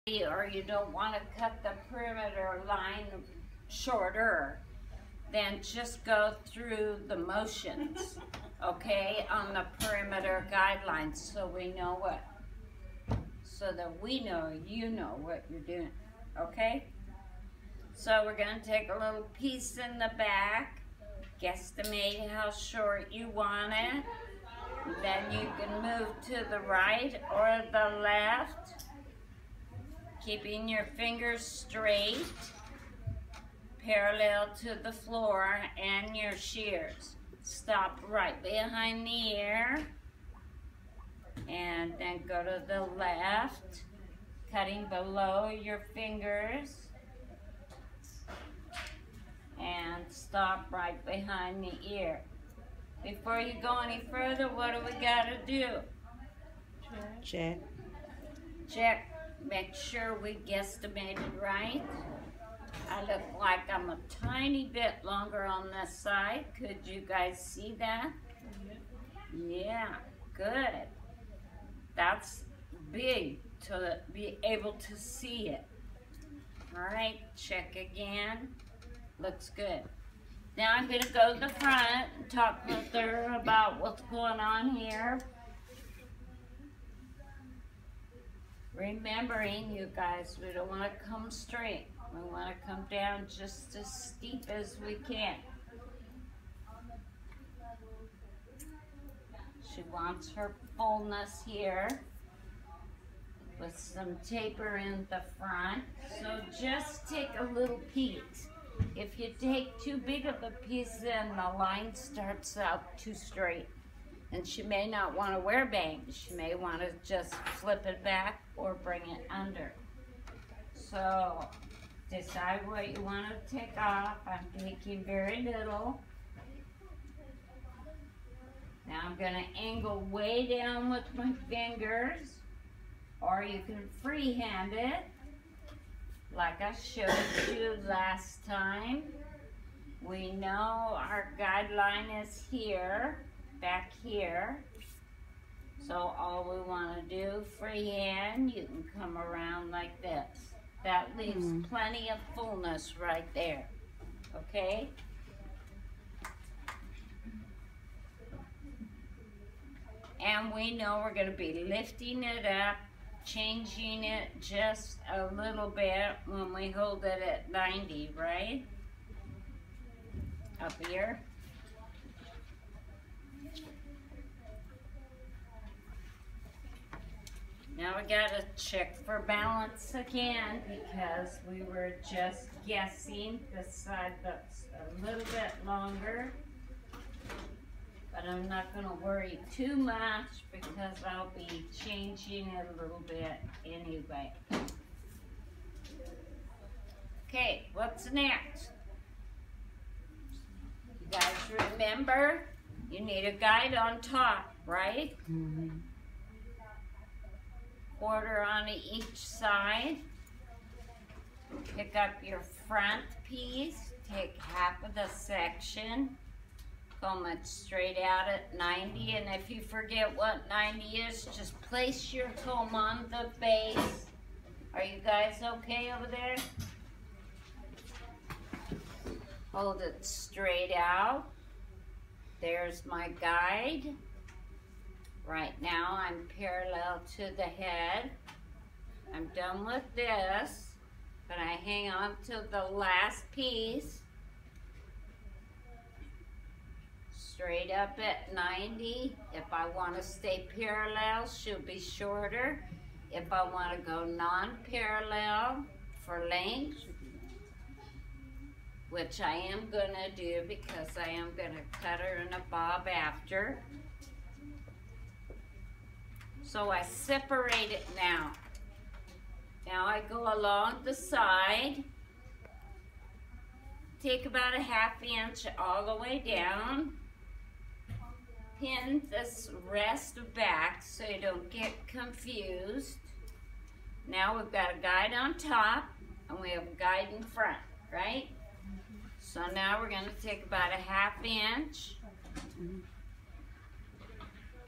or you don't want to cut the perimeter line shorter, then just go through the motions, okay, on the perimeter guidelines so that we know you know what you're doing, okay? So we're going to take a little piece in the back, guesstimate how short you want it, then you can move to the right or the left, keeping your fingers straight, parallel to the floor and your shears. Stop right behind the ear, and then go to the left, cutting below your fingers, and stop right behind the ear. Before you go any further, what do we got to do? Check. Check. Make sure we guesstimated right. I look like I'm a tiny bit longer on this side. Could you guys see that? Yeah, good. That's big to be able to see it. All right, check again. Looks good. Now I'm going to go to the front and talk with her about what's going on here. Remembering, you guys, we don't want to come straight. We want to come down just as steep as we can. She wants her fullness here with some taper in the front. So just take a little piece. If you take too big of a piece, then the line starts out too straight. And she may not want to wear bangs. She may want to just flip it back or bring it under. So decide what you want to take off. I'm taking very little. Now I'm going to angle way down with my fingers, or you can freehand it like I showed you last time. We know our guideline is here, back here. So all we want to do, freehand, you can come around like this. That leaves plenty of fullness right there, okay? And we know we're going to be lifting it up, changing it just a little bit when we hold it at 90, right? Up here. Now we gotta check for balance again because we were just guessing. This side looks a little bit longer, but I'm not gonna worry too much because I'll be changing it a little bit anyway. Okay, what's next? You guys remember, you need a guide on top, right? Quarter on each side. Pick up your front piece, take half of the section, comb it straight out at 90, and if you forget what 90 is, just place your comb on the base. Are you guys okay over there? Hold it straight out. There's my guide. Right now I'm parallel to the head. I'm done with this, but I hang on to the last piece. Straight up at 90. If I want to stay parallel, she'll be shorter. If I want to go non-parallel for length, which I am going to do because I am going to cut her in a bob after. So I separate it now. Now I go along the side, take about a ½ inch all the way down, pin this rest back so you don't get confused. Now we've got a guide on top and we have a guide in front, right? So now we're going to take about a ½ inch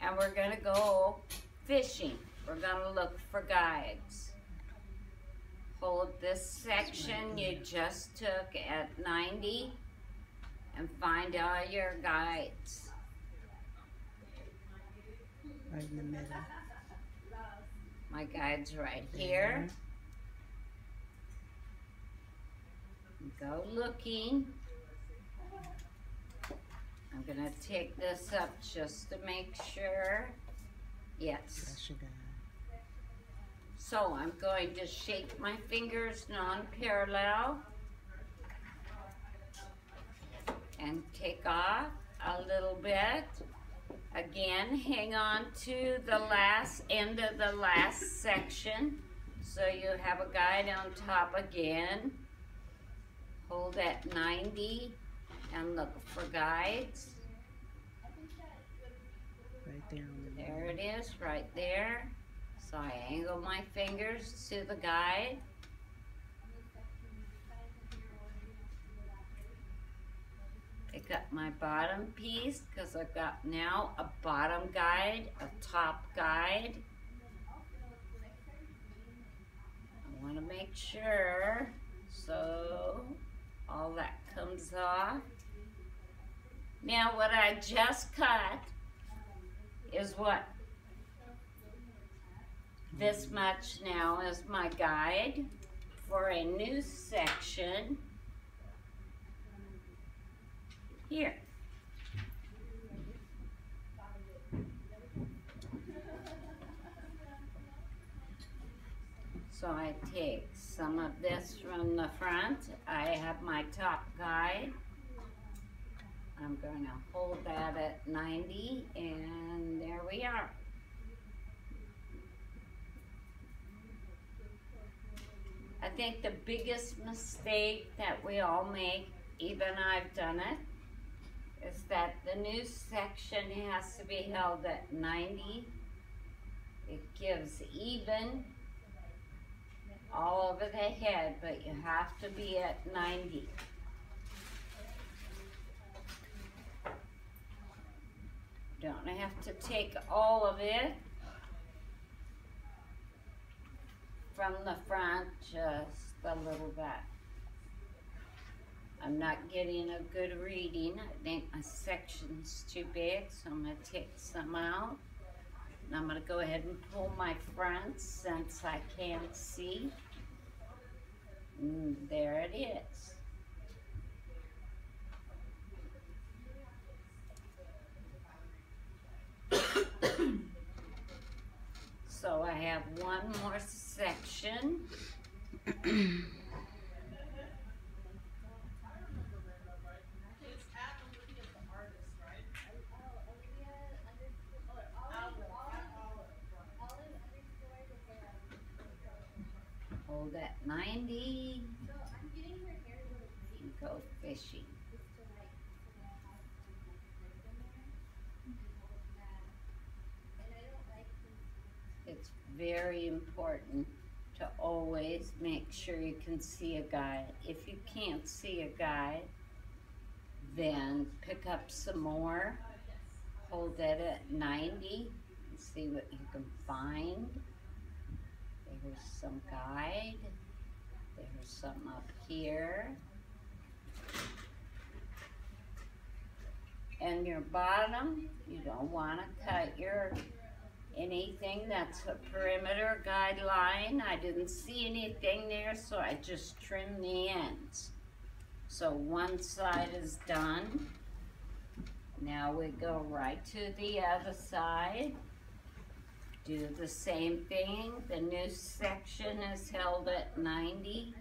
and we're going to go fishing. We're going to look for guides. hold this section you just took at 90 and find all your guides. Right in the middle. My guide's right here. Go looking. I'm gonna take this up just to make sure. Yes. That's your guide. So I'm going to shake my fingers non-parallel and take off a little bit. Again, hang on to the last end of the last section so you have a guide on top again. Hold at 90 and look for guides. Right there on the There it is, right there. So I angle my fingers to the guide. Pick up my bottom piece because I've got now a bottom guide, a top guide. I want to make sure so all that comes off. Now what I just cut is what? This much now is my guide for a new section here. So I take some of this from the front. I have my top guide. I'm going to hold that at 90 and there we are. I think the biggest mistake that we all make, even I've done it, is that the new section has to be held at 90. It gives even all over the head, but you have to be at 90. Don't have to take all of it from the front, just a little bit. I'm not getting a good reading. I think my section's too big, so I'm gonna take some out. And I'm gonna go ahead and pull my front since I can't see. And there it is. So I have one more section. Hold at 90 and go fishing. It's very important to always make sure you can see a guide. If you can't see a guide, then pick up some more. Hold that at 90 and see what you can find. There's some guide. There's some up here. And your bottom, you don't want to cut your anything that's a perimeter guideline. I didn't see anything there, so I just trimmed the ends. So one side is done. Now we go right to the other side. Do the same thing. The new section is held at 90.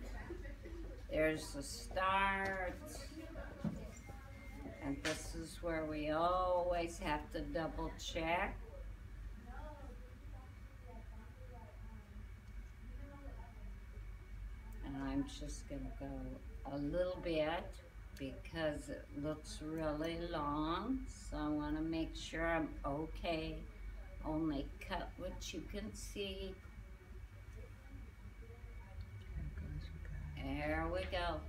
There's the start. And this is where we always have to double check. And I'm just gonna go a little bit because it looks really long. So I wanna make sure I'm okay. Only cut what you can see. There we go.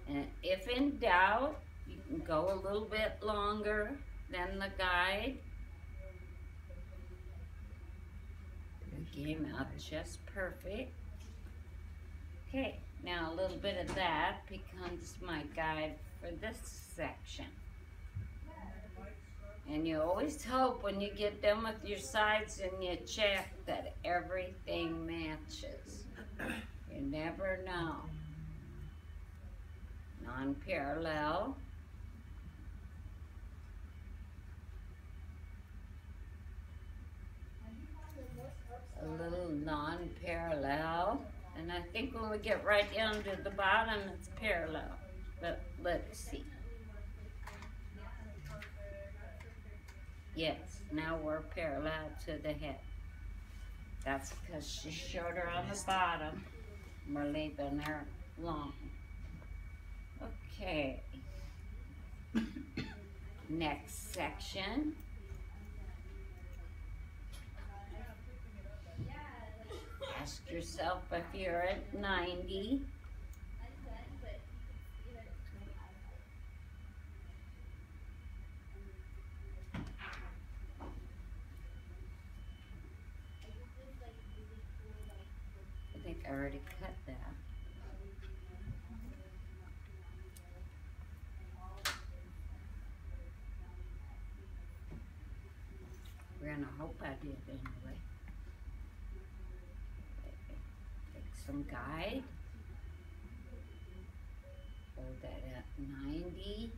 And if in doubt, you can go a little bit longer than the guide. came out just perfect. Okay, now a little bit of that becomes my guide for this section. And you always hope when you get done with your sides and you check that everything matches. You never know. Non-parallel. A little non-parallel. And I think when we get right down to the bottom, it's parallel. But let's see. Yes, now we're parallel to the head. That's because she's shorter on the bottom. We're leaving her long. Okay. Next section. Ask yourself if you're at 90. I think I already cut that. We're gonna hope I did anyway. Take some guide. Hold that at 90.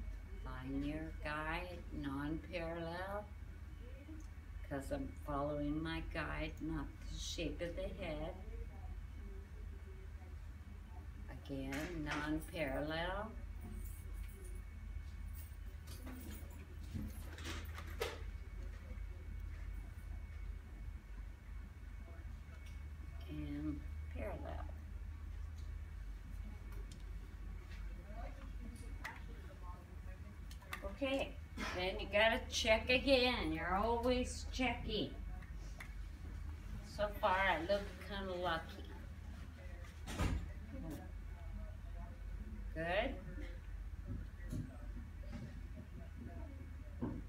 Find your guide, non-parallel. Because I'm following my guide, not the shape of the head. Again, non-parallel. And parallel. Okay, then you gotta check again. You're always checking. So far, I look kind of lucky. Good.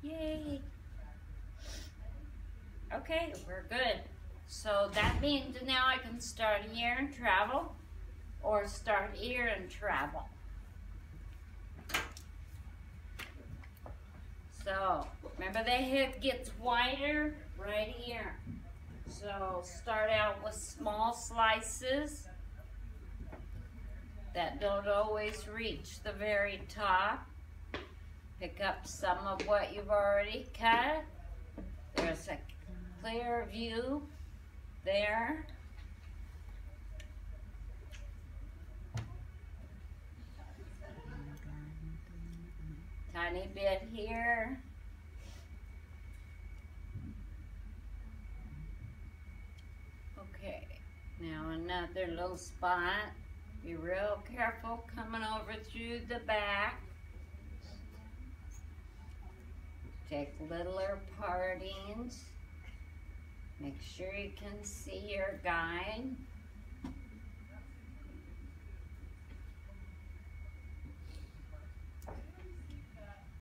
Yay. Okay, we're good. So that means now I can start here and travel, or start here and travel. So, remember the head gets wider right here. So, start out with small slices that don't always reach the very top. Pick up some of what you've already cut. There's a clear view there. Tiny bit here. Okay, now another little spot. Be real careful coming over through the back. Take littler partings. Make sure you can see your guide.